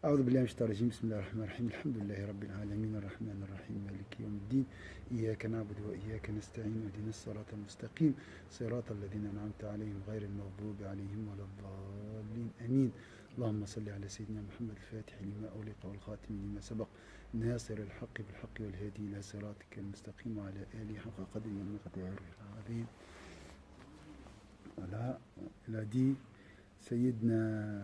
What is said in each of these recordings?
أعوذ بالله من الشيطان الرجيم. بسم الله الرحمن الرحيم. الحمد لله رب العالمين الرحمن الرحيم مالك يوم الدين إياك نعبد وإياك نستعين اهدنا الصراط المستقيم صراط الذين أنعمت عليهم غير المغضوب عليهم ولا الضالين آمين. اللهم صل على سيدنا محمد الفاتح لما أغلق والخاتم لما سبق ناصر الحق بالحق والهادي إلى صراطك المستقيم وعلى آله حق قدره ومقداره العظيم. Voilà, il a dit Sayyidna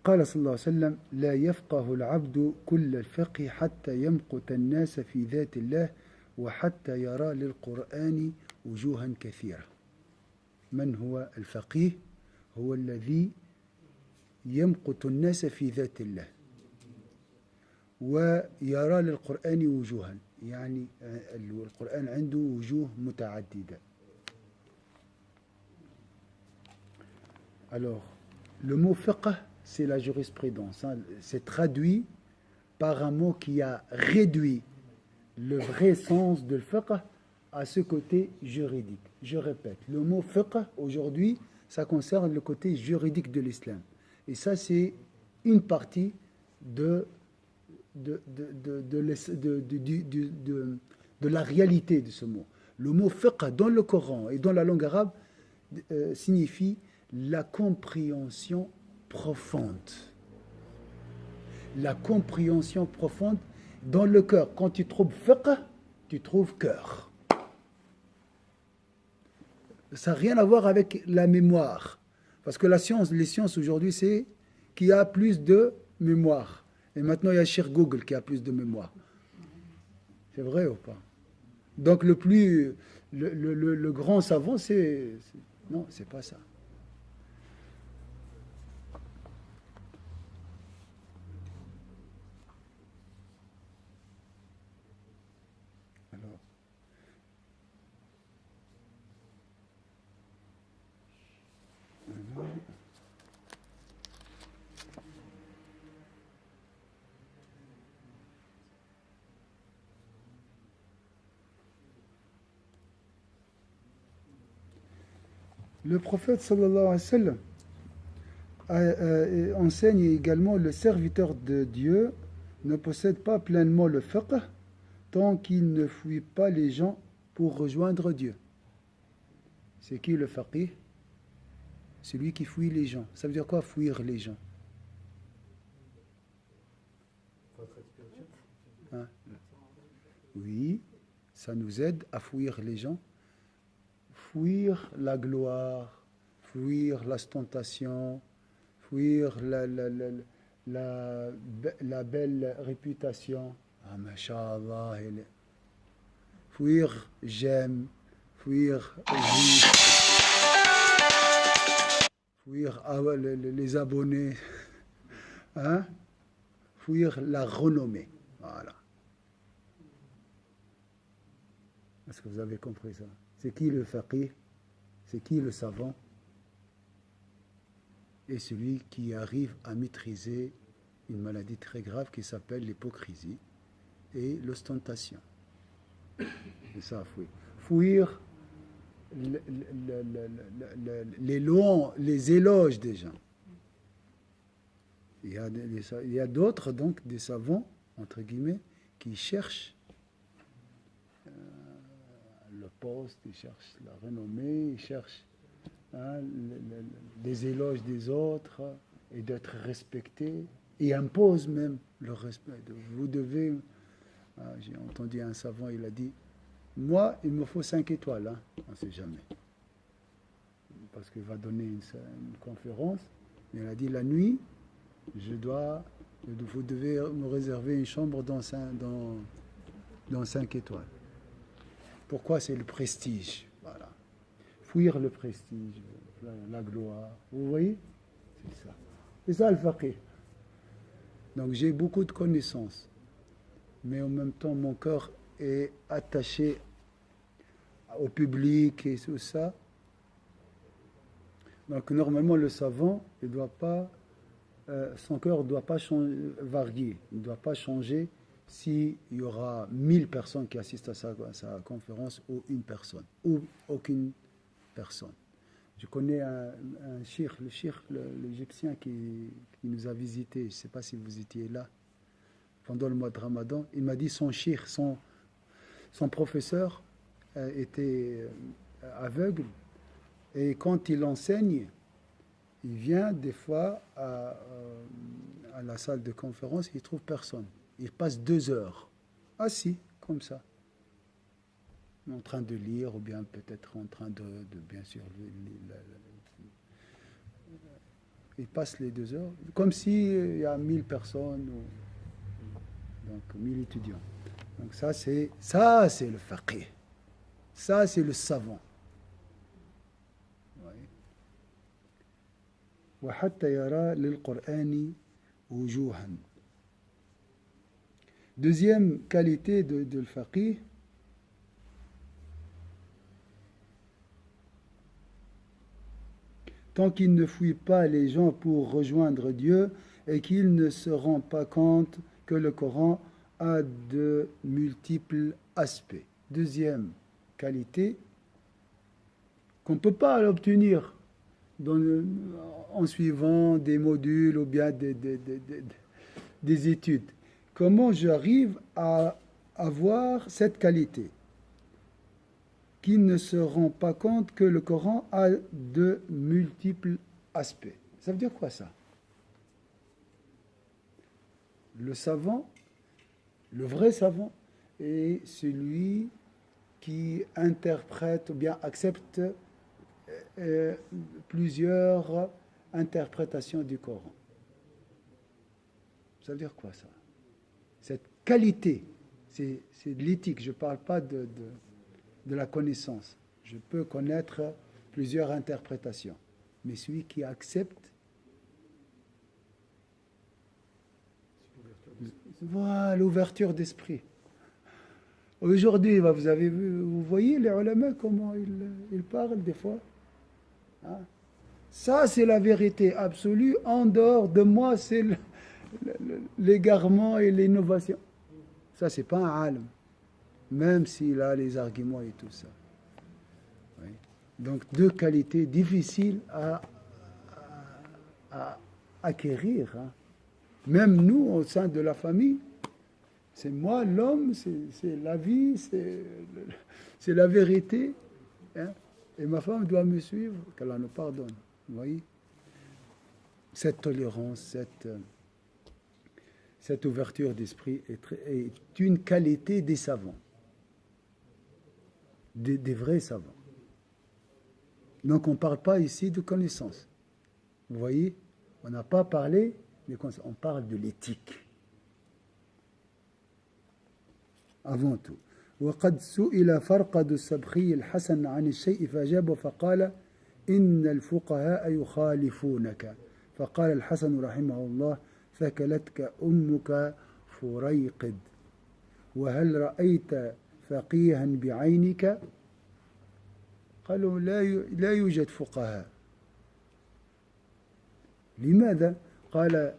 قال صلى الله عليه وسلم لا يفقه العبد كل الفقه حتى يمقت الناس في ذات الله وحتى يرى للقرآن وجوها كثيرة. من هو الفقيه؟ هو الذي يمقت الناس في ذات الله ويرى للقرآن وجوها، يعني القرآن عنده وجوه متعددة. Alors, le mot fiqh, c'est la jurisprudence. C'est traduit par un mot qui a réduit le vrai sens de fiqh à ce côté juridique. Je répète, le mot fiqh, aujourd'hui, ça concerne le côté juridique de l'islam. Et ça, c'est une partie de la réalité de ce mot. Le mot fiqh dans le Coran et dans la langue arabe signifie la compréhension profonde. La compréhension profonde dans le cœur. Quand tu trouves fiqh, tu trouves cœur. Ça n'a rien à voir avec la mémoire. Parce que les sciences aujourd'hui, c'est qu'il y a plus de mémoire. Et maintenant, il y a Cher Google qui a plus de mémoire. C'est vrai ou pas? Donc, le grand savant, non, c'est pas ça. Le prophète sallallahu alayhi wa sallam enseigne également le serviteur de Dieu ne possède pas pleinement le fiqh tant qu'il ne fuit pas les gens pour rejoindre Dieu. C'est qui le faqih? Celui qui fuit les gens. Ça veut dire quoi, fuir les gens? Hein? Oui, ça nous aide à fuir les gens. Fuir la gloire, fuir l'ostentation, fuir la belle réputation. Ah, masha'Allah. Fuir j'aime, fuir fuir les abonnés, hein? Fuir la renommée. Voilà. Est-ce que vous avez compris ça? C'est qui le faqih? C'est qui le savant? Et celui qui arrive à maîtriser une maladie très grave qui s'appelle l'hypocrisie et l'ostentation. C'est ça, fuir. Fuir les éloges des gens. Il y a d'autres, donc, des savants, entre guillemets, qui cherchent le poste, ils cherchent la renommée, ils cherchent les éloges des autres et d'être respectés, et imposent même le respect. Vous devez... j'ai entendu un savant, il a dit, moi, il me faut 5 étoiles, hein. On ne sait jamais. Parce qu'il va donner une conférence, mais il a dit, la nuit, vous devez me réserver une chambre dans 5 étoiles. Pourquoi? C'est le prestige. Voilà. Fuir le prestige, la gloire. Vous voyez? C'est ça. C'est ça le faqih. Donc j'ai beaucoup de connaissances. Mais en même temps, mon cœur est attaché au public et tout ça. Donc normalement, le savant, il doit pas, son cœur ne doit pas varier. Il ne doit pas changer s'il y aura 1000 personnes qui assistent à sa conférence ou une personne, ou aucune personne. Je connais un cheikh, le cheikh, l'Égyptien qui nous a visités. Je ne sais pas si vous étiez là pendant le mois de Ramadan. Il m'a dit son cheikh, son professeur était aveugle. Et quand il enseigne, il vient des fois à la salle de conférence, il ne trouve personne. Il passe 2 heures assis comme ça, en train de lire ou bien peut-être en train de bien sûr, il passe les 2 heures comme s'il y a 1000 personnes, donc 1000 étudiants. Donc ça c'est le faqih, ça c'est le savant. وحتى يرى للقرآن وجوها. Deuxième qualité de le faqih, tant qu'il ne fuit pas les gens pour rejoindre Dieu et qu'il ne se rend pas compte que le Coran a de multiples aspects. Deuxième qualité, qu'on ne peut pas l'obtenir en suivant des modules ou bien des études. Comment j'arrive à avoir cette qualité qui ne se rend pas compte que le Coran a de multiples aspects? Ça veut dire quoi ça? Le savant, le vrai savant, est celui qui interprète ou bien accepte plusieurs interprétations du Coran. Ça veut dire quoi ça? Cette qualité, c'est de l'éthique, je ne parle pas de la connaissance. Je peux connaître plusieurs interprétations, mais celui qui accepte, voilà, l'ouverture d'esprit. Aujourd'hui, vous voyez les ulama comment ils parlent des fois. Hein? Ça, c'est la vérité absolue. En dehors de moi, c'est l'égarement et l'innovation. Ça, c'est pas un alim, même s'il a les arguments et tout ça. Oui. Donc, deux qualités difficiles à acquérir. Hein. Même nous, au sein de la famille, c'est moi, l'homme, c'est la vie, c'est la vérité. Hein. Et ma femme doit me suivre, qu'Allah nous pardonne. Vous voyez? Cette tolérance, cette ouverture d'esprit est une qualité des savants, des vrais savants. Donc on ne parle pas ici de connaissance. Vous voyez? On n'a pas parlé de connaissance, on parle de l'éthique. Avant tout. وقد سئل فرقد السبخي الحسن عن الشيء فأجاب فقال إن الفقهاء يخالفونك فقال الحسن رحمه الله ثكلتك أمك فريقد وهل رأيت فقيها بعينك قالوا لا يوجد فقهاء لماذا قال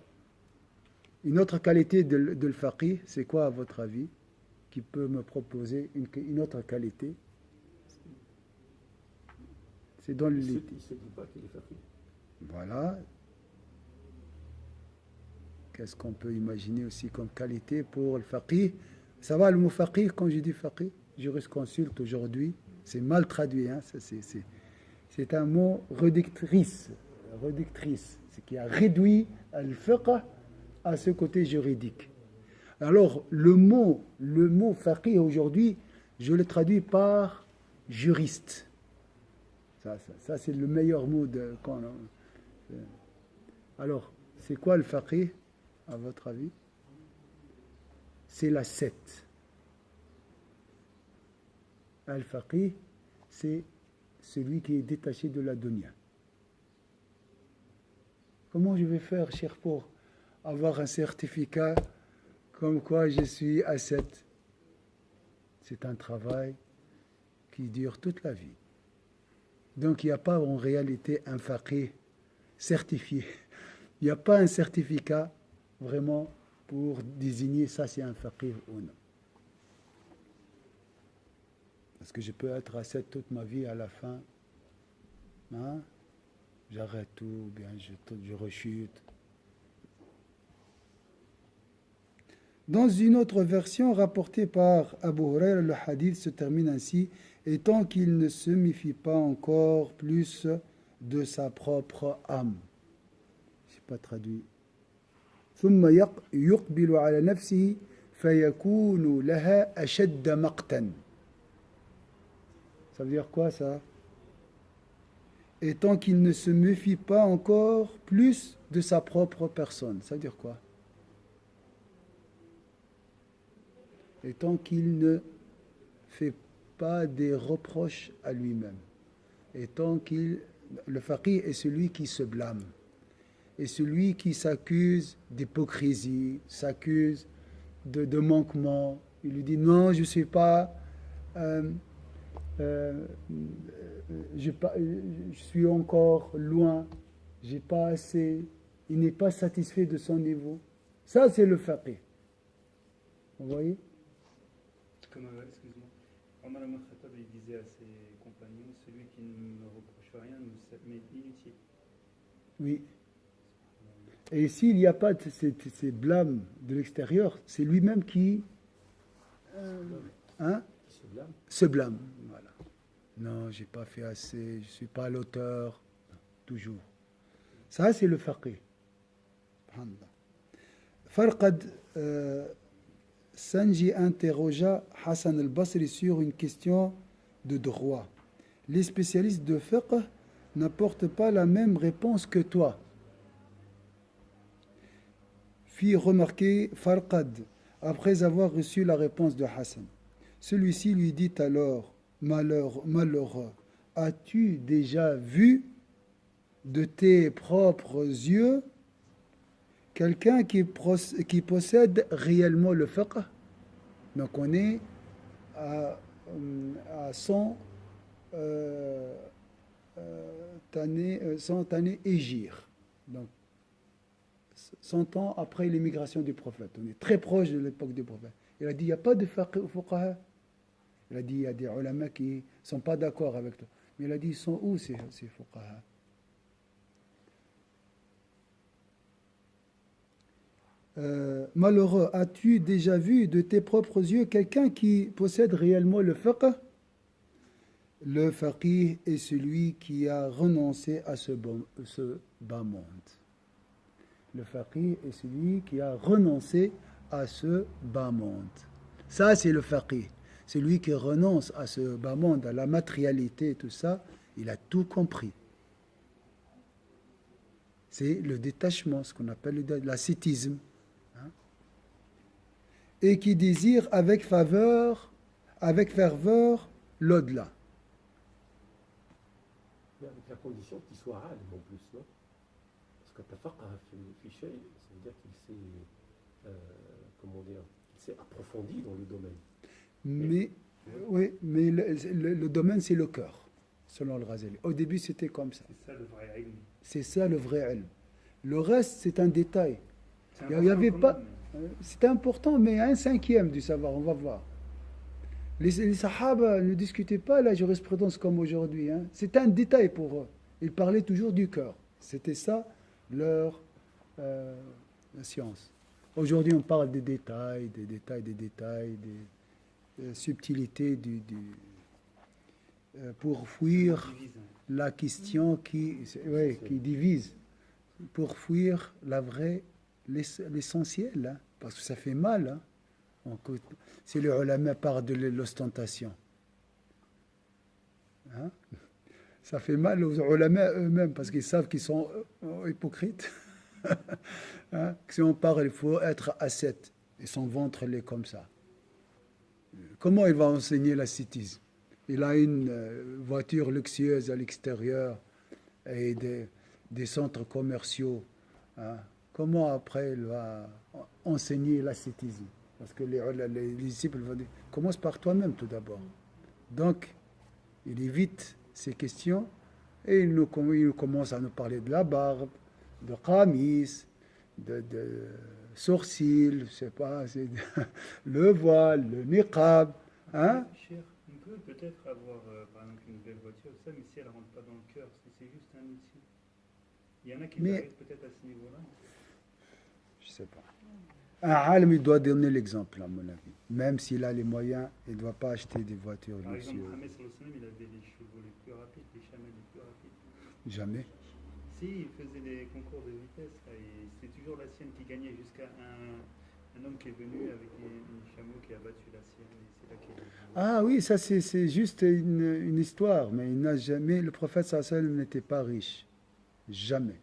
une autre qualité de le faqih c'est quoi à votre avis qui peut me proposer une autre qualité? C'est dans l'éthique. Voilà. Qu'est-ce qu'on peut imaginer aussi comme qualité pour le faqih? Ça va le mot faqih quand je dis faqih? Jurisconsulte aujourd'hui, c'est mal traduit. Hein? C'est un mot réductrice, c'est qui a réduit le fiqh à ce côté juridique. Alors, le mot faqih aujourd'hui, je le traduis par juriste. Ça c'est le meilleur mot Alors, c'est quoi le faqih, à votre avis? C'est la 7. Al-faqih, c'est celui qui est détaché de la dunya. Comment je vais faire, cher, pour avoir un certificat comme quoi je suis à 7? C'est un travail qui dure toute la vie. Donc il n'y a pas en réalité un faqih certifié. Il n'y a pas un certificat vraiment pour désigner ça c'est un faqih ou non. Parce que je peux être à 7 toute ma vie, à la fin, hein, j'arrête tout, bien je rechute. Dans une autre version rapportée par Abu Huraira, le hadith se termine ainsi: et tant qu'il ne se méfie pas encore plus de sa propre âme. Je n'ai pas traduit. ثم يقبل على نفسه فيكون لها أشد مقتا. Ça veut dire quoi ça? Et tant qu'il ne se méfie pas encore plus de sa propre personne. Ça veut dire quoi? Et tant qu'il ne fait pas des reproches à lui-même. Et tant qu'il... Le faqih est celui qui se blâme. Et celui qui s'accuse d'hypocrisie, s'accuse de manquement. Il lui dit non, je ne suis pas... je suis encore loin, j'ai pas assez, il n'est pas satisfait de son niveau. Ça, c'est le faqih. Vous voyez? Comme, excuse-moi, Omar ibn Khattab, il disait à ses compagnons, celui qui ne me reproche rien m'est inutile. Oui. Et s'il n'y a pas ces blâmes de l'extérieur, c'est lui-même qui se blâme. Voilà. Non, j'ai pas fait assez, je suis pas l'auteur. Toujours. Ça, c'est le faqih. Farqad Sanji interrogea Hassan al-Basri sur une question de droit. Les spécialistes de fiqh n'apportent pas la même réponse que toi. Fit remarquer Farqad après avoir reçu la réponse de Hassan. Celui-ci lui dit alors: malheureux, as-tu déjà vu de tes propres yeux quelqu'un qui possède réellement le fiqh? Donc on est à 100 années Hégire. Donc 100 ans après l'émigration du prophète. On est très proche de l'époque du prophète. Il a dit, il n'y a pas de fuqaha. Il a dit, il y a des ulama qui ne sont pas d'accord avec toi. Mais il a dit, ils sont où ces fuqaha? Malheureux, as-tu déjà vu de tes propres yeux quelqu'un qui possède réellement le fiqh? Le faqih est celui qui a renoncé à ce bas monde. Le faqih est celui qui a renoncé à ce bas monde. Ça, c'est le faqih. C'est lui qui renonce à ce bas monde, à la matérialité, tout ça. Il a tout compris. C'est le détachement, ce qu'on appelle l'ascétisme. Et qui désire avec ferveur l'au-delà. Avec la condition qu'il soit alim en plus, non? Parce que tafaqaha fi shay, ça veut dire qu'il s'est, comment dire, qu'il s'est approfondi dans le domaine. Mais le domaine, c'est le cœur, selon le Ghazali. Au début, c'était comme ça. C'est ça le vrai ilm. C'est ça le vrai ilm. Le reste, c'est un détail. Il n'y avait pas... C'est important, mais un cinquième du savoir, on va voir. Les sahaba ne discutaient pas la jurisprudence comme aujourd'hui. C'est un détail pour eux. Ils parlaient toujours du cœur. C'était ça leur science. Aujourd'hui, on parle des détails, des subtilités pour fuir la question qui divise, pour fuir la vraie, l'essentiel, parce que ça fait mal. Si les ulama parlent de l'ostentation, ça fait mal aux ulama eux-mêmes, parce qu'ils savent qu'ils sont hypocrites. Si on parle, il faut être ascète, et son ventre l'est comme ça. Comment il va enseigner l'ascétisme? Il a une voiture luxueuse à l'extérieur et des centres commerciaux. Comment après il va enseigner l'ascétisme? Parce que les disciples vont dire, commence par toi-même tout d'abord. Donc, il évite ces questions et il commence à nous parler de la barbe, de qamis, de sourcils, je sais pas, le voile, le niqab. On peut peut-être avoir, par exemple, une belle voiture, ça, mais si elle ne rentre pas dans le cœur, si c'est juste un outil. Il y en a qui Mais- arrivent peut-être à ce niveau-là. Je sais pas. Un alim, il doit donner l'exemple, à mon avis. Même s'il a les moyens, il ne doit pas acheter des voitures Par exemple, luxueuses. Mohamed sallallahu alayhi wa sallam, il avait les chevaux les plus rapides, les chamels les plus rapides. Jamais. Si, il faisait des concours de vitesse, là, et c'est toujours la sienne qui gagnait jusqu'à un homme qui est venu avec un chameau qui a battu la sienne. Et c'est là qu'il Ah oui, ça c'est juste une histoire, mais il n'a jamais, le prophète sallallahu alayhi wa sallam n'était pas riche. Jamais.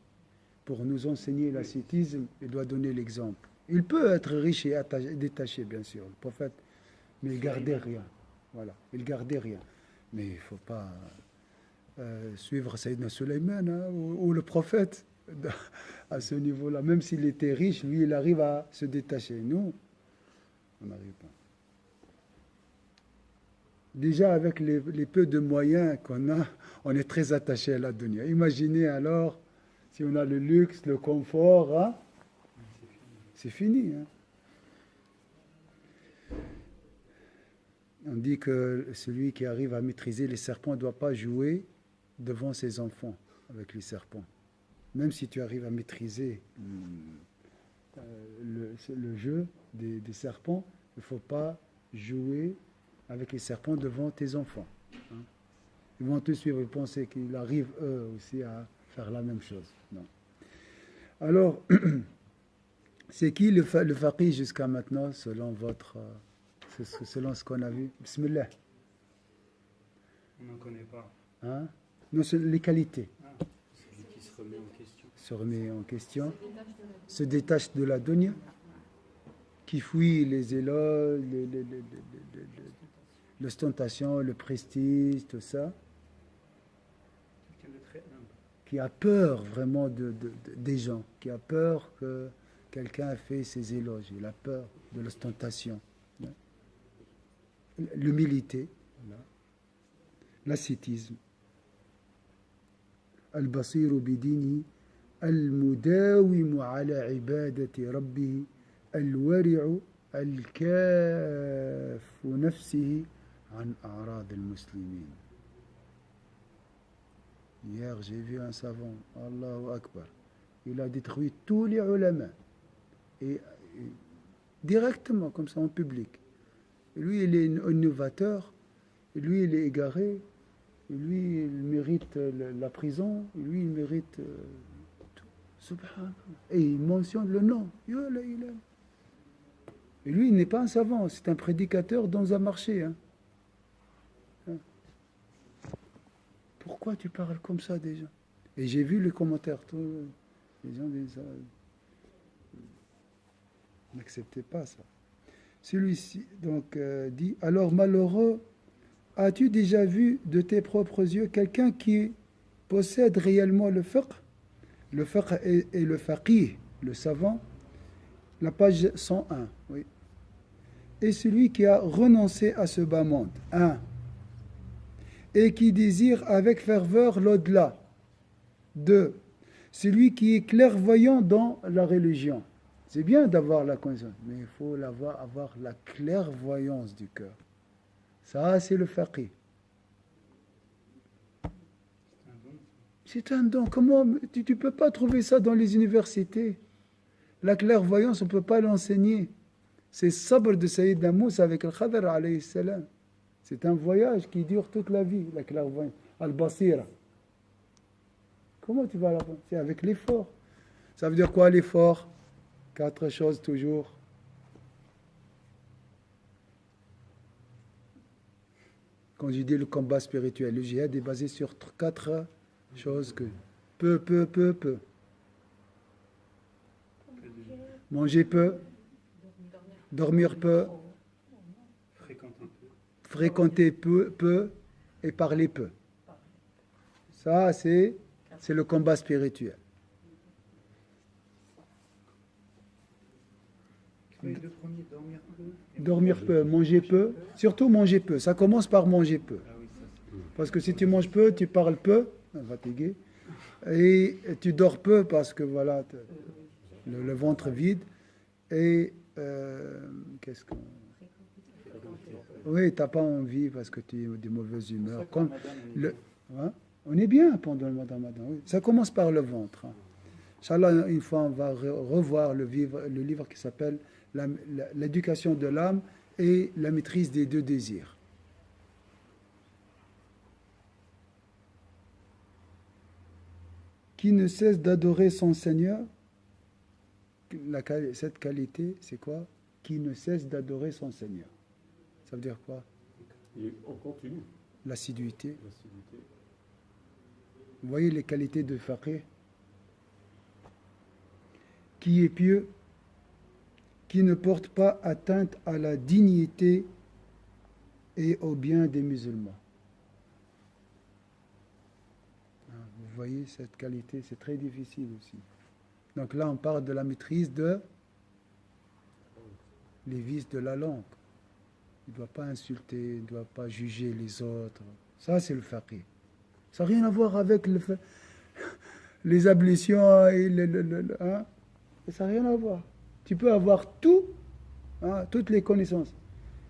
Pour nous enseigner l'ascétisme, il doit donner l'exemple. Il peut être riche et détaché, bien sûr, le prophète, mais il gardait rien. Voilà, il gardait rien. Mais il ne faut pas suivre Sayyidina Sulayman ou le prophète à ce niveau-là. Même s'il était riche, lui, il arrive à se détacher. Nous, on n'arrive pas. Déjà, avec les peu de moyens qu'on a, on est très attaché à la dunya. Imaginez alors, si on a le luxe, le confort, hein, c'est fini. Hein. On dit que celui qui arrive à maîtriser les serpents ne doit pas jouer devant ses enfants avec les serpents. Même si tu arrives à maîtriser le jeu des serpents, il ne faut pas jouer avec les serpents devant tes enfants. Hein. Ils vont te suivre et penser qu'ils arrivent eux aussi à faire la même chose. Non. Alors, c'est qui le faqih jusqu'à maintenant, selon selon ce qu'on a vu? Bismillah. on n'en connaît pas. Hein? Non, c'est les qualités. Celui qui se remet en question. Se remet en question, se détache de la dunya, qui fuit les éloges, l'ostentation, le prestige, tout ça, Quelqu'un de très humble. qui a peur vraiment des gens, qui a peur que quelqu'un fait ses éloges, il a peur de l'ostentation. L'humilité, voilà. L'ascétisme. Al-Basiru bidini, al-mudawimu ala ibadati rabbihi, al-wari'u al-kafu nafsihi an a'rad al-muslimin. Hier, j'ai vu un savant, Allahu Akbar, il a détruit tous les ulama, et directement, comme ça, en public. Et lui, il est innovateur, et lui, il est égaré, et lui, il mérite la prison, et lui, il mérite tout. Subhanallah. Et il mentionne le nom. Et lui, il n'est pas un savant, c'est un prédicateur dans un marché. Hein. Pourquoi tu parles comme ça déjà? Et j'ai vu les commentaires, les gens n'acceptaient pas ça. Celui-ci donc dit, alors malheureux, as-tu déjà vu de tes propres yeux quelqu'un qui possède réellement le fiqh? Le fiqh et le faqih, le savant, la page 101, oui. Et celui qui a renoncé à ce bas monde, 1. Et qui désire avec ferveur l'au-delà, 2. Celui qui est clairvoyant dans la religion. C'est bien d'avoir la connaissance, mais il faut avoir la clairvoyance du cœur. Ça, c'est le faqih. C'est un don. Comment tu ne peux pas trouver ça dans les universités? La clairvoyance, on ne peut pas l'enseigner. C'est sabr de Sayyidina Moussa avec le Khadr alayhi salam. C'est un voyage qui dure toute la vie, la clairvoyance. Al-Basira. Comment tu vas l'apprendre? C'est avec l'effort. Ça veut dire quoi l'effort? 4 choses toujours. Quand je dis le combat spirituel, le djihad est basé sur 4 choses que peu. Manger peu, dormir peu, fréquenter peu et parler peu. Ça, c'est le combat spirituel. Les deux premiers, Dormir peu, manger peu, surtout manger peu. Ça commence par manger peu. Ah oui, ça c'est. Parce que si tu manges peu, tu parles peu, fatigué, et tu dors peu parce que voilà, le ventre vide, et qu'est-ce qu'on... Oui, tu n'as pas envie parce que tu es de mauvaise humeur. Comme le... Hein? On est bien pendant le mois de Ramadan. Oui. Ça commence par le ventre. Hein. Inch'Allah, une fois, on va revoir le livre qui s'appelle L'éducation de l'âme et la maîtrise des deux désirs. Qui ne cesse d'adorer son Seigneur, cette qualité, c'est quoi? Qui ne cesse d'adorer son Seigneur. Ça veut dire quoi? Et on continue. L'assiduité. L'assiduité. Vous voyez les qualités de faqih? Qui est pieux, qui ne porte pas atteinte à la dignité et au bien des musulmans. Vous voyez cette qualité, c'est très difficile aussi. Donc là, on parle de la maîtrise de les vices de la langue. Il ne doit pas insulter, il ne doit pas juger les autres. Ça, c'est le faqih. Ça n'a rien à voir avec les ablutions et hein? Ça n'a rien à voir. Tu peux avoir tout, hein, toutes les connaissances.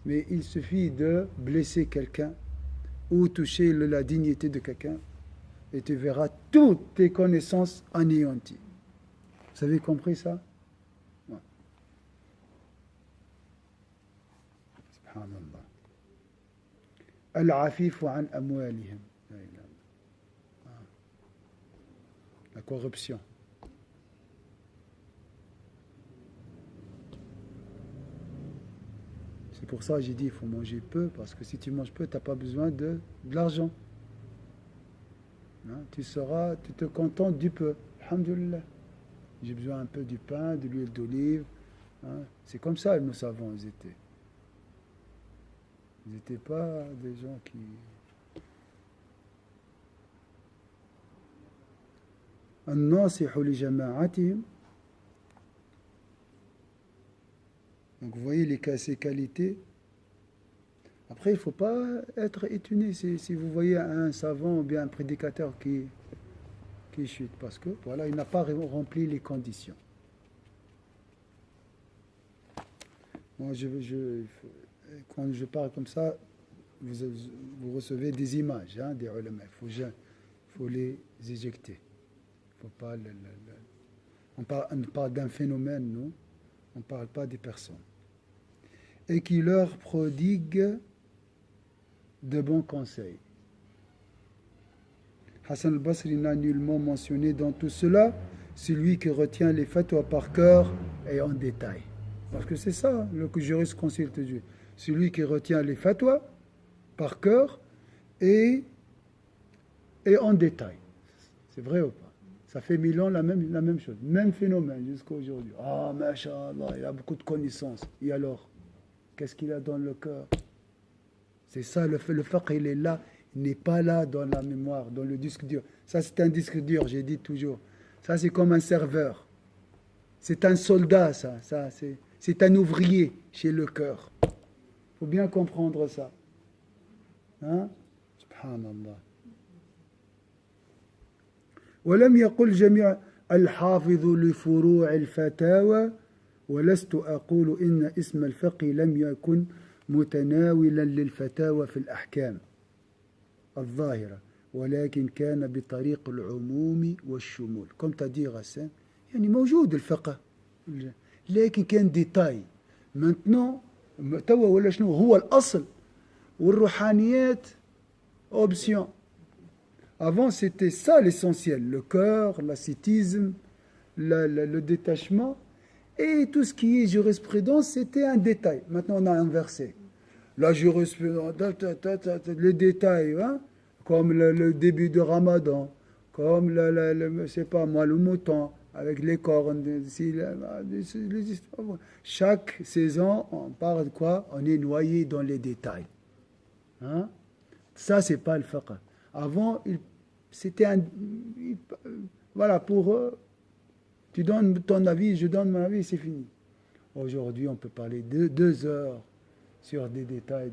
Mais il suffit de blesser quelqu'un ou toucher la dignité de quelqu'un et tu verras toutes tes connaissances anéanties. Vous avez compris ça? Ouais. Subhanallah. Al-afifu an amwalihim. La corruption. C'est pour ça que j'ai dit il faut manger peu, parce que si tu manges peu, tu n'as pas besoin de l'argent. Hein? Tu te contentes du peu. Alhamdulillah. J'ai besoin un peu du pain, de l'huile d'olive. Hein? C'est comme ça, nos savants, ils étaient. Ils n'étaient pas des gens qui... الناصح لجماعتهم. Donc vous voyez ces qualités. Après, il ne faut pas être étonné si vous voyez un savant ou bien un prédicateur qui chute, parce que voilà, il n'a pas rempli les conditions. Moi, quand je parle comme ça, vous recevez des images, hein, des ulama. Il faut les éjecter. Faut pas on parle d'un phénomène, nous. On ne parle pas des personnes. Et qui leur prodigue de bons conseils. Hassan al-Basri n'a nullement mentionné dans tout cela celui qui retient les fatwas par cœur et en détail. Parce que c'est ça, le jurisconsulte Dieu. Celui qui retient les fatwas par cœur et en détail. C'est vrai ou pas? Ça fait 1000 ans la même chose, même phénomène jusqu'à aujourd'hui. Ah, masha'Allah, il a beaucoup de connaissances. Et alors, qu'est-ce qu'il a dans le cœur? C'est ça, le fiqh, il est là, il n'est pas là dans la mémoire, dans le disque dur. Ça, c'est un disque dur, j'ai dit toujours. Ça, c'est comme un serveur. C'est un soldat, ça c'est un ouvrier chez le cœur. Il faut bien comprendre ça. Hein? Subhanallah. ولم يقل جميع الحافظ لفروع الفتاوى ولست أقول إن اسم الفقه لم يكن متناولا للفتاوى في الأحكام الظاهرة ولكن كان بطريق العموم والشمول comme tu as dit Rassin يعني موجود الفقه لكن كان ديتاي maintenant توا ولا شنو هو الأصل والروحانيات option. Avant, c'était ça l'essentiel, le cœur, l'ascétisme, le détachement, et tout ce qui est jurisprudence, c'était un détail. Maintenant, on a inversé. La jurisprudence, les détails, hein, comme le début de Ramadan, comme je sais pas moi, le mouton, avec les cornes, chaque saison, on parle de quoi? On est noyé dans les détails. Hein? Ça, c'est pas le fiqh. Avant, c'était voilà, pour eux, tu donnes ton avis, je donne mon avis, c'est fini. Aujourd'hui, on peut parler de 2 heures sur des détails.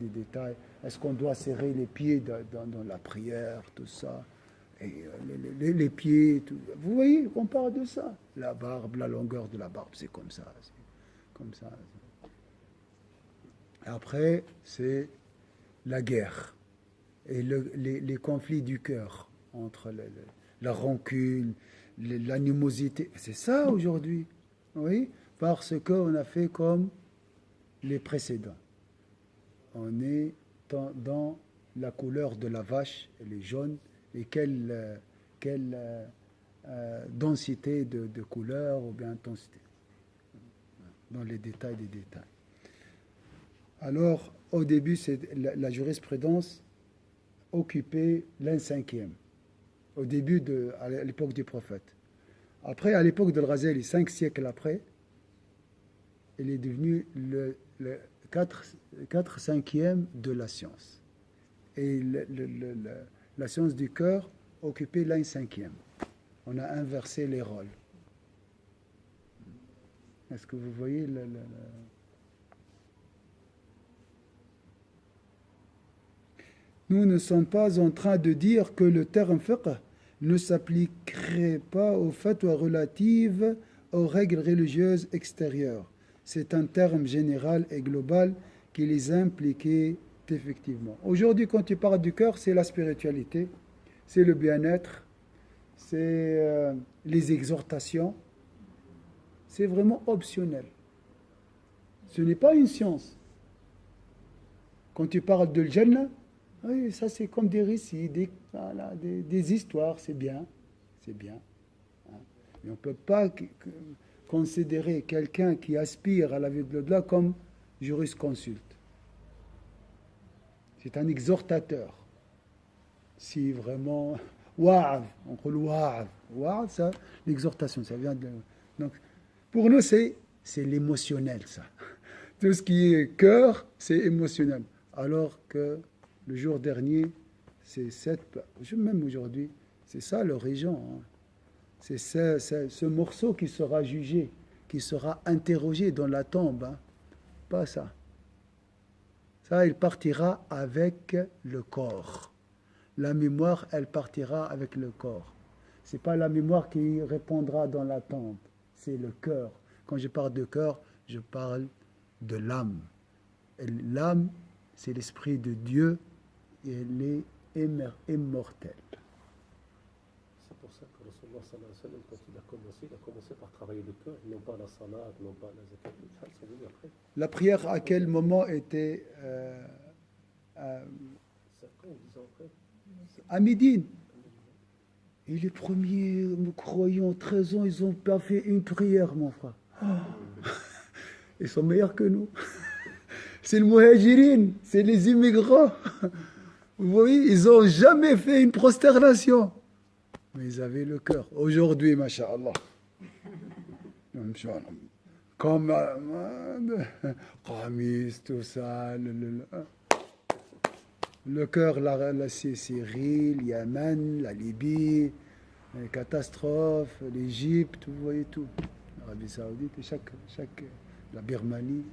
Est-ce qu'on doit serrer les pieds dans la prière, tout ça, et les pieds, tout. Vous voyez, on parle de ça. La barbe, la longueur de la barbe, c'est comme ça. Après, c'est la guerre et les conflits du cœur entre la rancune, l'animosité. C'est ça aujourd'hui, oui, parce qu'on a fait comme les précédents. On est dans la couleur de la vache, elle est jaune, et quelle densité de couleur ou bien intensité, dans les détails des détails. Alors, au début, la jurisprudence occupait l'un cinquième, au début, à l'époque du prophète. Après, à l'époque de Al-Ghazali, 5 siècles après, il est devenu le 4 cinquième de la science. Et la science du cœur occupait l'un cinquième. On a inversé les rôles. Est-ce que vous voyez Nous ne sommes pas en train de dire que le terme fiqh ne s'appliquerait pas aux fatwas relatives aux règles religieuses extérieures. C'est un terme général et global qui les impliquait effectivement. Aujourd'hui, quand tu parles du cœur, c'est la spiritualité, c'est le bien-être, c'est les exhortations. C'est vraiment optionnel. Ce n'est pas une science. Quand tu parles de Jannah, oui, ça c'est comme des récits, des histoires, c'est bien. C'est bien. Mais on ne peut pas considérer quelqu'un qui aspire à la vie de l'au-delà comme jurisconsulte. C'est un exhortateur. Si vraiment... Wa'av, on dit wa'av. Wa'av, ça, l'exhortation, ça vient de... Donc, pour nous, c'est l'émotionnel, ça. Tout ce qui est cœur, c'est émotionnel. Alors que le jour dernier, c'est même aujourd'hui, c'est ça l'origine. Hein. C'est ce morceau qui sera jugé, qui sera interrogé dans la tombe. Hein. Pas ça. Ça, il partira avec le corps. La mémoire, elle partira avec le corps. Ce n'est pas la mémoire qui répondra dans la tombe, c'est le cœur. Quand je parle de cœur, je parle de l'âme. Et l'âme, c'est l'esprit de Dieu et elle est immortelle. C'est pour ça que Rasulullah sallallahu alayhi wa sallam, quand il a commencé par travailler le cœur, non pas la salat, non pas la zakat, tout ça, sont venus après. La prière, à quel moment était 5 ans ou 10 ans après. À Médine. Et les premiers croyants, 13 ans, ils n'ont pas fait une prière, mon frère. Ils sont meilleurs que nous. C'est le muhajirin, c'est les immigrants. Vous voyez, ils n'ont jamais fait une prosternation. Mais ils avaient le cœur. Aujourd'hui, masha'Allah. Comme Qamis, tout ça. Le cœur, c'est Syrie, le Yémen, la Libye, les catastrophes, l'Égypte, vous voyez tout. L'Arabie Saoudite, la Birmanie.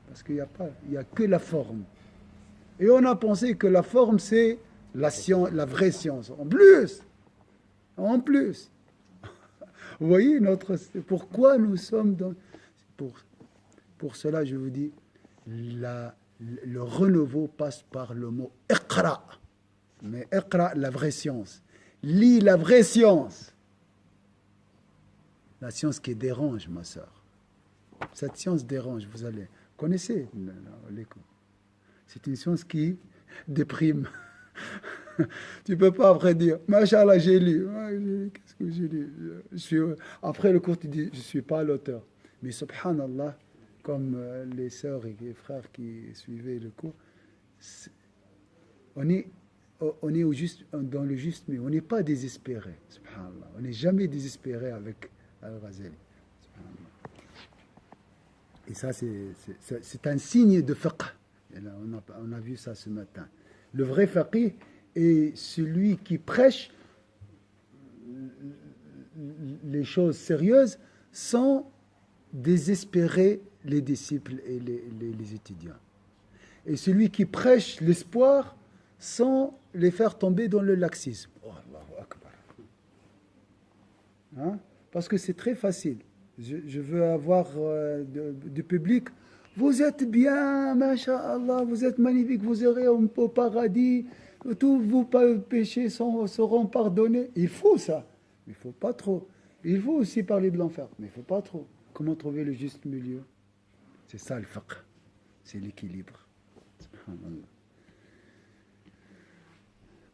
Parce qu'il n'y a que la forme. Et on a pensé que la forme, c'est la vraie science. En plus. Vous voyez, pourquoi nous sommes dans... Pour cela, je vous dis, le renouveau passe par le mot « iqra ». Mais « iqra », la vraie science. Lis la vraie science. La science qui dérange, ma soeur. Cette science dérange, vous allez... Connaissez c'est une science qui déprime. Tu ne peux pas après dire « Machallah, j'ai lu. » Qu'est-ce que j'ai lu? Après le cours, tu dis « Je ne suis pas l'auteur. » Mais subhanallah, comme les sœurs et les frères qui suivaient le cours, on est dans le juste, mais on n'est pas désespéré. Subhanallah. On n'est jamais désespéré avec Al-Ghazali. Et ça, c'est un signe de fiqh. Et là, on a vu ça ce matin. Le vrai faqih est celui qui prêche les choses sérieuses sans désespérer les disciples et les étudiants. Et celui qui prêche l'espoir sans les faire tomber dans le laxisme. Oh, Allahu Akbar. Hein? Parce que c'est très facile. Je veux avoir du public. Vous êtes bien, masha'Allah, vous êtes magnifique, vous irez au paradis, tous vos péchés seront pardonnés. Il faut ça, mais il ne faut pas trop. Il faut aussi parler de l'enfer, mais il ne faut pas trop. Comment trouver le juste milieu? C'est ça le fiqh, c'est l'équilibre. Subhanallah.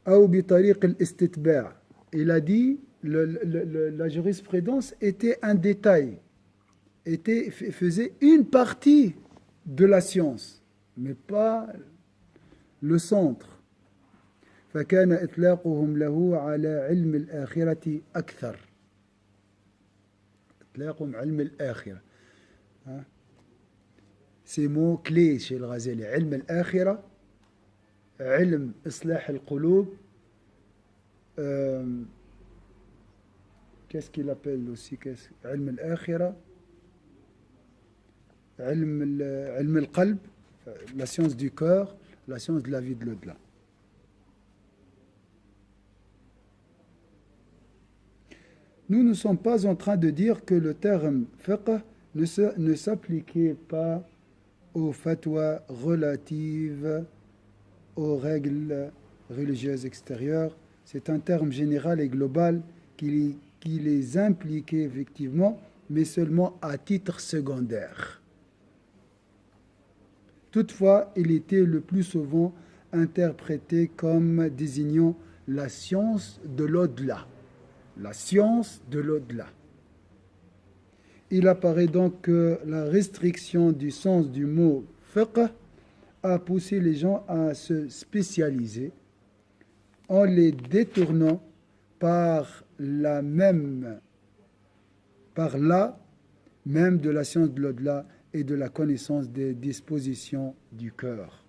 Aou bi tariq al-istitba'. Il a dit la jurisprudence était un détail, faisait une partie de la science, mais pas le centre. فكان إطلاقهم له على علم الآخرة أكثر. إطلاقهم علم الآخرة. Ces mots clés chez le Ghazali. علم الآخرة, علم إصلاح القلوب. Qu'est-ce qu'il appelle aussi? علم الآخرة, علم القلب, la science du cœur, la science de la vie de l'au-delà. Nous ne sommes pas en train de dire que le terme fiqh ne s'appliquait pas aux fatwas relatives aux règles religieuses extérieures. C'est un terme général et global qui les impliquait effectivement, mais seulement à titre secondaire. Toutefois, il était le plus souvent interprété comme désignant la science de l'au-delà. La science de l'au-delà. Il apparaît donc que la restriction du sens du mot fiqh a poussé les gens à se spécialiser en les détournant par là même de la science de l'au-delà et de la connaissance des dispositions du cœur.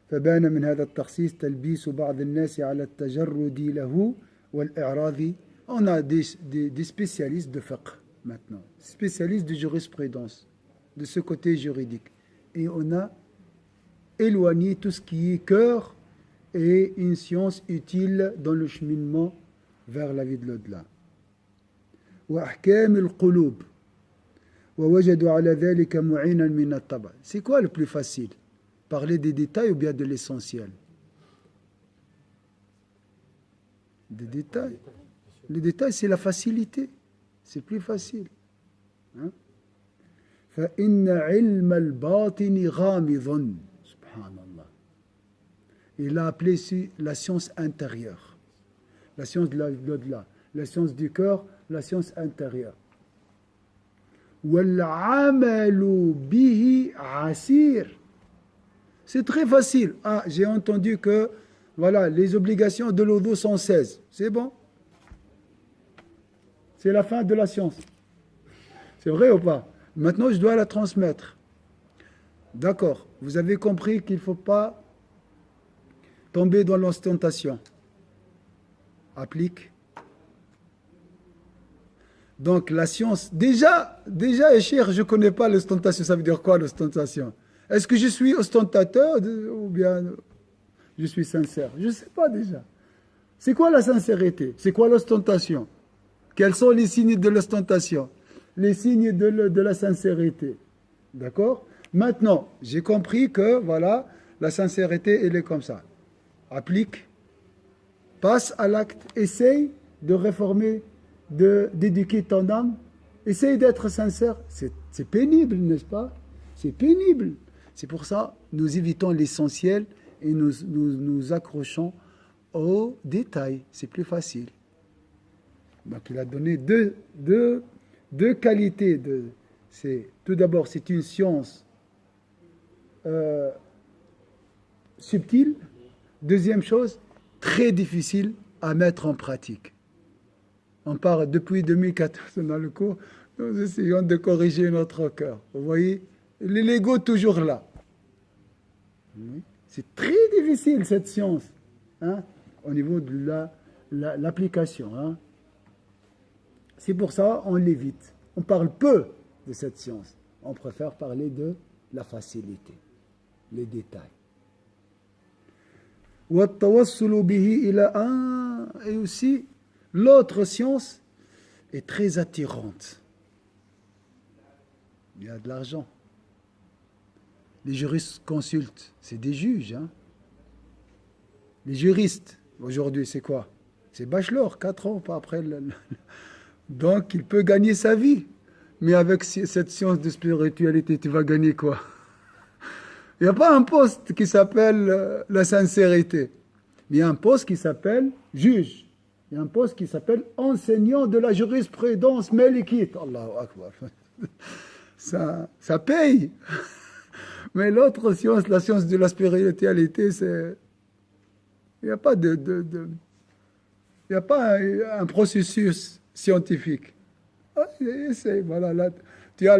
فبان من هذا التخصيص تلبيس بعض الناس على التجرد له والإعراض. On a des spécialistes de fiqh maintenant, spécialistes de jurisprudence, de ce côté juridique. Et on a éloigné tout ce qui est cœur et une science utile dans le cheminement vers la vie de l'au-delà. وأحكام القلوب ووجدوا على ذلك معينا من الطبع. C'est quoi le plus facile? Parler des détails ou bien de l'essentiel? Des détails. Les détails, c'est la facilité. C'est plus facile. فإن علم الباطن غامض. Subhanallah. Il a appelé ici la science intérieure. La science de l'au-delà. La science du cœur, la science intérieure. وَالْعَمَلُ بِهِ عَسِيرٌ. C'est très facile. Ah, j'ai entendu que voilà, les obligations de l'wudu sont 16. C'est bon. C'est la fin de la science. C'est vrai ou pas? Maintenant, je dois la transmettre. D'accord. Vous avez compris qu'il ne faut pas tomber dans l'ostentation. Applique. Donc, la science, déjà, cher, je ne connais pas l'ostentation. Ça veut dire quoi, l'ostentation? Est-ce que je suis ostentateur ou bien je suis sincère? Je ne sais pas déjà. C'est quoi la sincérité? C'est quoi l'ostentation? Quels sont les signes de l'ostentation? Les signes de la sincérité. D'accord? Maintenant, j'ai compris que, voilà, la sincérité, elle est comme ça. Applique, passe à l'acte, essaye de réformer, d'éduquer ton âme, essaye d'être sincère. C'est pénible, n'est-ce pas? C'est pénible. C'est pour ça nous évitons l'essentiel et nous accrochons aux détails. C'est plus facile. Donc il a donné deux qualités. Tout d'abord, c'est une science subtile. Deuxième chose, très difficile à mettre en pratique. On parle depuis 2014 dans le cours, nous essayons de corriger notre cœur. Vous voyez, l'ego toujours là. C'est très difficile cette science, au niveau de l'application. C'est pour ça qu'on l'évite. On parle peu de cette science. On préfère parler de la facilité, les détails. Et aussi, l'autre science est très attirante. Il y a de l'argent. Les juristes consultent, c'est des juges. Les juristes, aujourd'hui, c'est quoi? C'est bachelor, 4 ans, pas après. Donc, il peut gagner sa vie. Mais avec cette science de spiritualité, tu vas gagner quoi? Il n'y a pas un poste qui s'appelle la sincérité. Il y a un poste qui s'appelle juge. Il y a un poste qui s'appelle enseignant de la jurisprudence malikite. Allahu Akbar. Ça paye. Mais l'autre science, la science de la spiritualité, c'est... Il n'y a pas il n'y a pas un processus scientifique. Essaye, voilà, là, tu as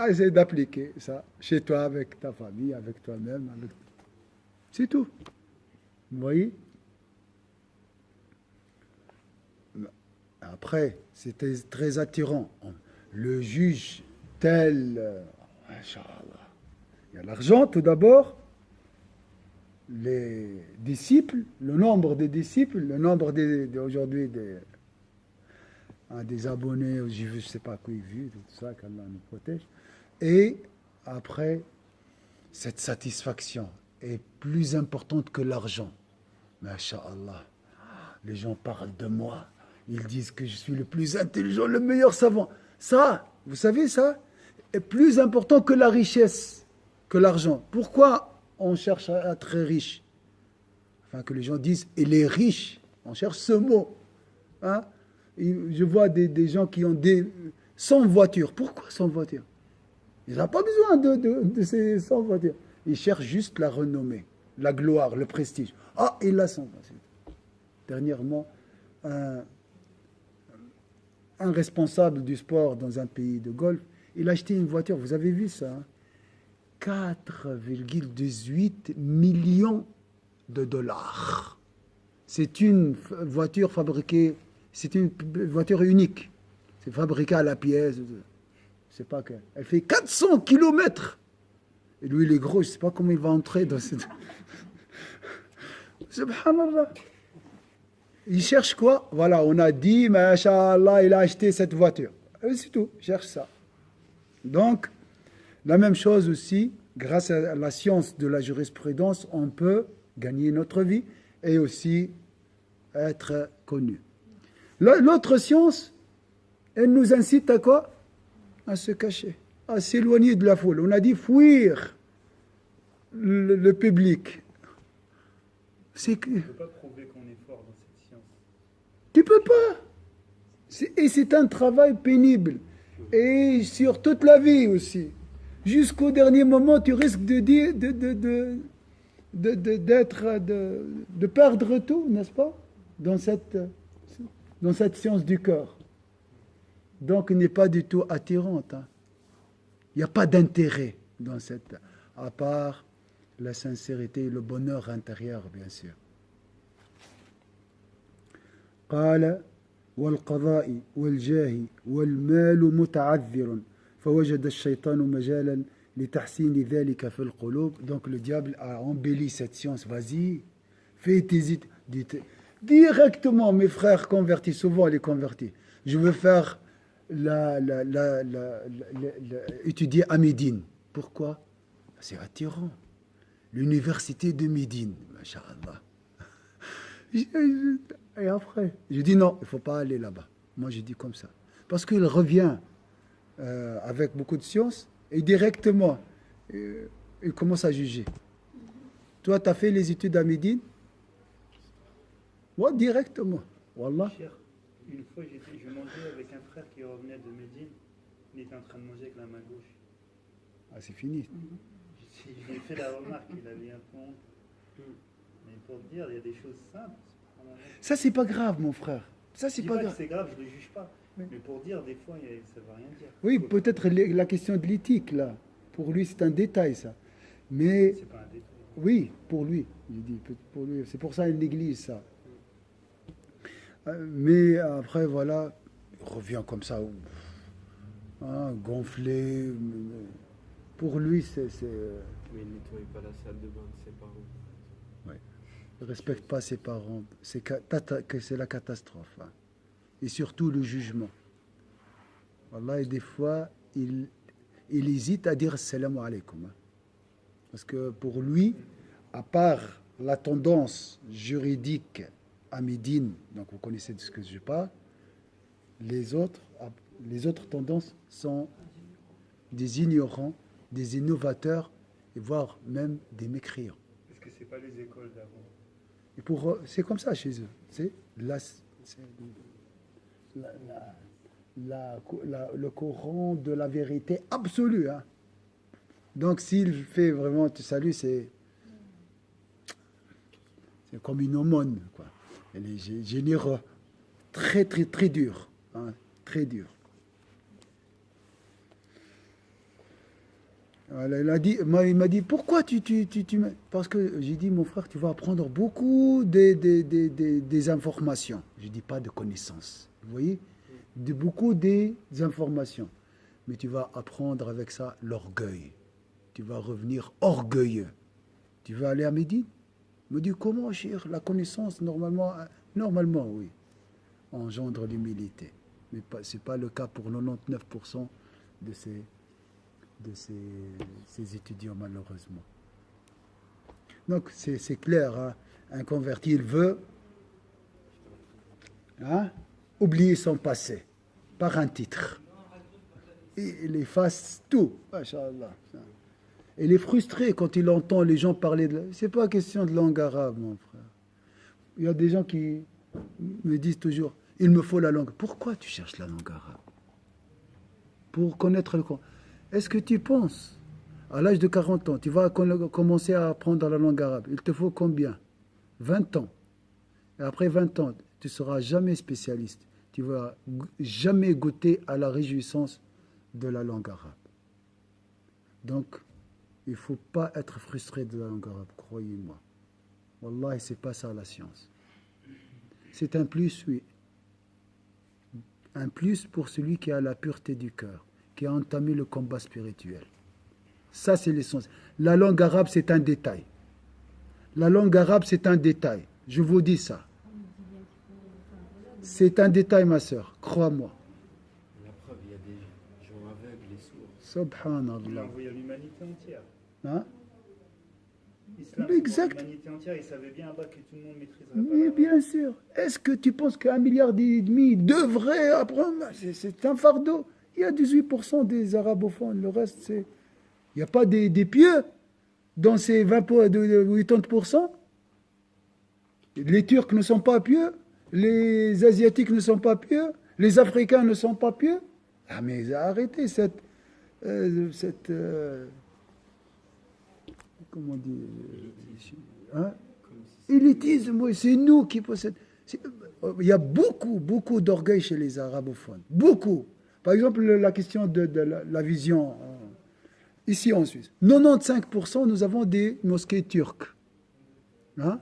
essayé d'appliquer ça chez toi, avec ta famille, avec toi-même. C'est tout. Vous voyez? Après, c'était très attirant. Le juge tel, Inch'Allah. Il y a l'argent tout d'abord, les disciples, le nombre des disciples, le nombre aujourd'hui des abonnés, je ne sais pas qui vu, tout ça, qu'Allah nous protège. Et après, cette satisfaction est plus importante que l'argent. Masha'Allah, les gens parlent de moi, ils disent que je suis le plus intelligent, le meilleur savant. Ça, vous savez ça, est plus important que la richesse, que l'argent. Pourquoi on cherche à être riche? Enfin, que les gens disent, et les riches, on cherche ce mot. Hein? Je vois des gens qui ont 100 voitures. Pourquoi 100 voitures? Ils n'ont pas besoin de ces 100 voitures. Ils cherchent juste la renommée, la gloire, le prestige. Ah, il a 100 voitures. Dernièrement, un responsable du sport dans un pays de golf, il a acheté une voiture, vous avez vu ça, hein? 4,18 millions de dollars. C'est une voiture fabriquée, c'est une voiture unique. C'est fabriqué à la pièce. C'est pas que. Elle fait 400 kilomètres. Et lui, il est gros, je ne sais pas comment il va entrer dans cette. Subhanallah. Il cherche quoi? Voilà, on a dit, Masha'Allah, il a acheté cette voiture. Et c'est tout, il cherche ça. Donc, la même chose aussi, grâce à la science de la jurisprudence, on peut gagner notre vie et aussi être connu. L'autre science, elle nous incite à quoi? À se cacher, à s'éloigner de la foule. On a dit fuir le public. On ne peut pas prouver qu'on est fort dans cette science. Tu peux pas. Et c'est un travail pénible. Et sur toute la vie aussi. Jusqu'au dernier moment, tu risques de perdre tout, n'est-ce pas? Dans cette science du corps. Donc, elle n'est pas du tout attirante. Hein. Il n'y a pas d'intérêt dans cette... À part la sincérité et le bonheur intérieur, bien sûr. قال والقضاء والجاه والمال متعذر فوجد الشيطان مجالا لتحسين ذلك في القلوب. Donc le diable a embelli cette science. Vas-y, fais tes études. Directement, mes frères convertis, souvent les convertis. Je veux faire étudier à Médine. Pourquoi? C'est attirant. L'université de Médine, masha'Allah. Et après, je dis non, il ne faut pas aller là-bas. Moi, je dis comme ça. Parce qu'il revient avec beaucoup de science et directement, il commence à juger. Toi, tu as fait les études à Médine? Moi, directement. Wallah. Une fois, je mangeais avec un frère qui revenait de Médine. Il était en train de manger avec la main gauche. Ah, c'est fini. Je lui ai fait la remarque, il avait un peu honte. Mais pour te dire, il y a des choses simples. Ça, c'est pas grave, mon frère. Ça, c'est pas grave. C'est grave, je ne le juge pas. Oui. Mais pour dire, des fois, ça ne veut rien dire. Oui, peut-être la question de l'éthique, là. Pour lui, c'est un détail, ça. Mais... C'est pas un détail. Oui, pour lui. Je dis, pour lui. C'est pour ça qu'il néglige ça. Mais après, voilà, il revient comme ça, hein, gonflé. Pour lui, c'est... Mais il ne nettoie pas la salle de bain de ses parents. Oui. Il ne respecte pas ses parents. C'est la catastrophe. Hein. Et surtout le jugement. Wallah, et des fois, il hésite à dire salam alaikum. Hein. Parce que pour lui, à part la tendance juridique à Médine, donc vous connaissez de ce que je parle, les autres tendances sont des ignorants, des innovateurs, et voire même des mécréants. Est-ce que c'est pas les écoles d'avant? Et c'est comme ça chez eux. C'est le courant de la vérité absolue. Hein. Donc s'il fait vraiment tu salues, c'est comme une aumône, quoi. Elle est généreux, très très très dur, hein, très dur. Il m'a dit pourquoi tu parce que j'ai dit mon frère tu vas apprendre beaucoup des informations. Je dis pas de connaissances, vous voyez, beaucoup des informations, mais tu vas apprendre avec ça l'orgueil. Tu vas revenir orgueilleux. Tu vas aller à Médine. Il me dit comment, cher, la connaissance normalement oui, engendre l'humilité, mais c'est pas le cas pour 99% de ces étudiants, malheureusement. Donc, c'est clair, hein, un converti, il veut oublier son passé par un titre. Et il efface tout. Masha'Allah. Il est frustré quand il entend les gens parler de... C'est pas question de langue arabe, mon frère. Il y a des gens qui me disent toujours, il me faut la langue. Pourquoi tu cherches la langue arabe? Pour connaître le Coran. Est-ce que tu penses, à l'âge de 40 ans, tu vas commencer à apprendre la langue arabe? Il te faut combien? 20 ans. Et après 20 ans, tu ne seras jamais spécialiste. Tu ne vas jamais goûter à la réjouissance de la langue arabe. Donc, il ne faut pas être frustré de la langue arabe, croyez-moi. Wallah, ce n'est pas ça la science. C'est un plus, oui. Un plus pour celui qui a la pureté du cœur, qui a entamé le combat spirituel. Ça, c'est l'essence. La langue arabe, c'est un détail. La langue arabe, c'est un détail. Je vous dis ça. C'est un détail, ma sœur. Crois-moi. La preuve, il y a des gens aveugles et sourds. Subhanallah. Il a envoyé à l'humanité entière. Hein? L'islam, Exact. L'humanité entière, il savait bien que tout le monde maîtriserait pas Mais la bien sûr. Est-ce que tu penses qu'1,5 milliard devrait apprendre? C'est un fardeau. Il y a 18% des arabophones. Le reste, c'est... Il n'y a pas des pieux dans ces 80%. Les Turcs ne sont pas pieux. Les Asiatiques ne sont pas pieux. Les Africains ne sont pas pieux. Ah, mais arrêtez cette comment on dit, hein? Élitisme, oui, c'est nous qui possédons. Il y a beaucoup d'orgueil chez les arabophones. Beaucoup. Par exemple, la question de la vision, ici en Suisse. 95%, nous avons des mosquées turques. Hein?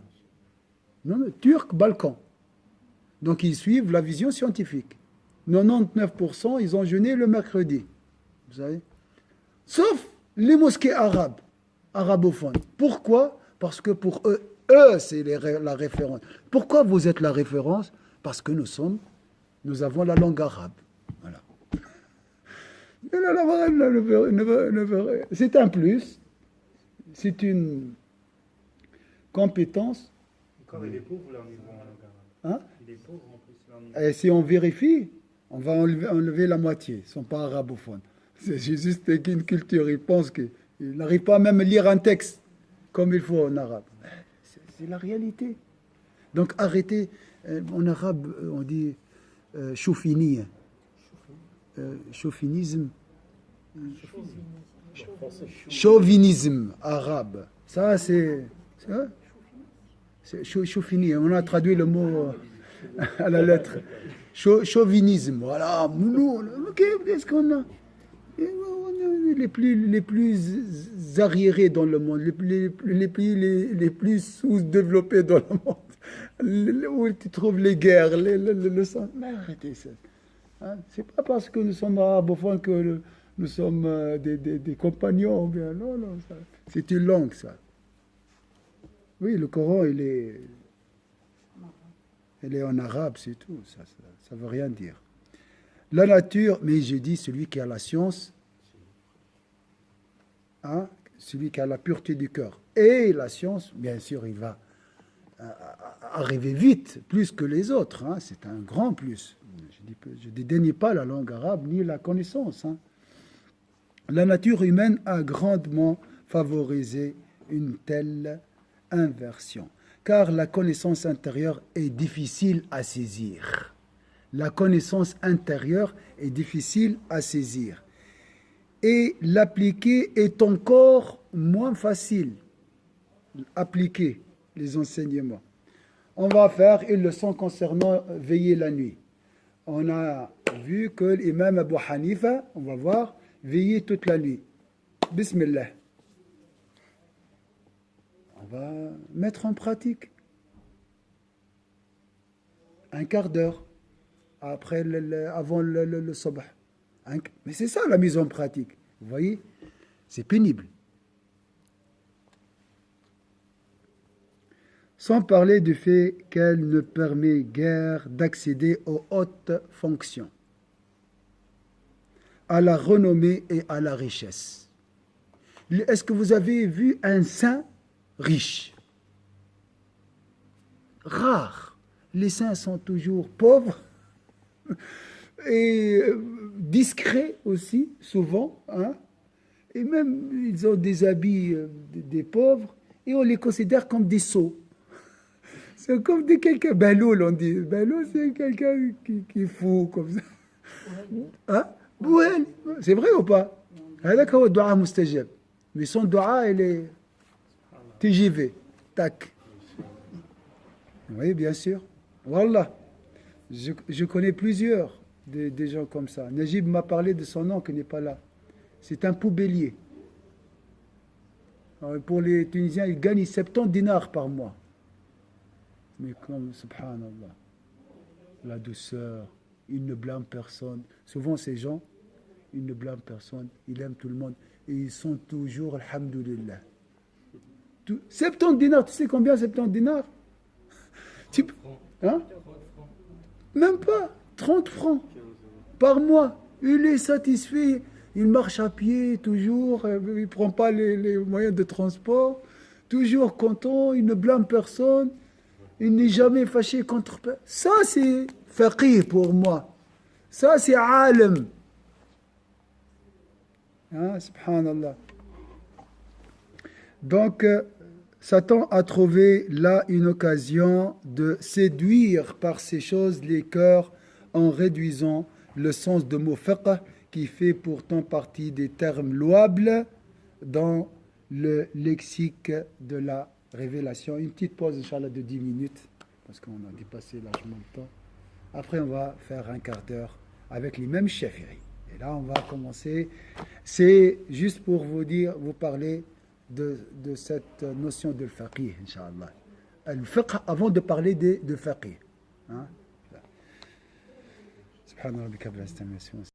Non, Turcs, Balkans. Donc, ils suivent la vision scientifique. 99%, ils ont jeûné le mercredi. Vous savez? Sauf les mosquées arabophones. Pourquoi? Parce que pour eux, c'est la référence. Pourquoi vous êtes la référence? Parce que nous avons la langue arabe. Voilà. Mais la langue arabe, c'est un plus. C'est une compétence. Encore, il est pauvre leur niveau en langue arabe. Hein? Il est pauvre en plus leur niveau. Et si on vérifie, on va enlever la moitié. Ils ne sont pas arabophones. C'est juste une culture. Ils pensent qu'ils n'arrivent pas même à lire un texte comme il faut en arabe. C'est la réalité. Donc arrêtez. En arabe, on dit choufini. Chauvinisme. Chauvinisme arabe. Ça, c'est chaufini. On a traduit le mot à la lettre. Chauvinisme. Voilà. Nous, qu'est-ce qu'on a? Les plus arriérés dans le monde, les plus sous-développés dans le monde, où tu trouves les guerres, le sang. Mais arrêtez ça. Hein? C'est pas parce que nous sommes arabophones que nous sommes des compagnons. Bien. Non, c'est une langue, ça. Oui, le Coran, il est en arabe, c'est tout. Ça veut rien dire. La nature, mais j'ai dit celui qui a la science, hein, celui qui a la pureté du cœur et la science, bien sûr, il va arriver vite, plus que les autres. Hein. C'est un grand plus. Je ne dédaigne pas la langue arabe ni la connaissance. Hein. La nature humaine a grandement favorisé une telle inversion, car la connaissance intérieure est difficile à saisir. La connaissance intérieure est difficile à saisir. Et l'appliquer est encore moins facile. Appliquer les enseignements. On va faire une leçon concernant veiller la nuit. On a vu que l'imam Abu Hanifa, on va voir, veiller toute la nuit. Bismillah. On va mettre en pratique. Un quart d'heure avant le sabah. Mais c'est ça la mise en pratique. Vous voyez, c'est pénible. Sans parler du fait qu'elle ne permet guère d'accéder aux hautes fonctions, à la renommée et à la richesse. Est-ce que vous avez vu un saint riche? Rare. Les saints sont toujours pauvres et discrets aussi, souvent. Hein? Et même, ils ont des habits des pauvres et on les considère comme des sots. C'est comme des quelqu'un, Baloul on dit. Baloul, c'est quelqu'un qui est fou, comme ça. Hein? Bouhel, c'est vrai ou pas? Mais son dua, il est TGV, tac. Oui, bien sûr. Wallah, je connais plusieurs des gens comme ça. Najib m'a parlé de son nom qui n'est pas là. C'est un poubellier. Alors, pour les Tunisiens, ils gagnent 70 dinars par mois. Mais comme, subhanallah, la douceur, ils ne blâment personne. Souvent, ces gens, ils ne blâment personne, ils aiment tout le monde. Et ils sont toujours, alhamdoulilah. 70 dinars, tu sais combien 70 dinars? Hein? Même pas, 30 francs par mois. Il est satisfait, il marche à pied toujours, il ne prend pas les moyens de transport, toujours content, il ne blâme personne. Il n'est jamais fâché contre personne. Ça, c'est faqih pour moi. Ça, c'est alim. Hein, subhanallah. Donc, Satan a trouvé là une occasion de séduire par ces choses les cœurs en réduisant le sens de mot fiqh qui fait pourtant partie des termes louables dans le lexique de la révélation. Une petite pause, Inch'Allah, de 10 minutes, parce qu'on a dépassé largement le temps. Après, on va faire un quart d'heure avec les mêmes Shafi'i. Et là, on va commencer. C'est juste pour vous dire, vous parler de cette notion de faqih, Inch'Allah. Le fiqh, avant de parler de faqih. Hein? Subhanallah,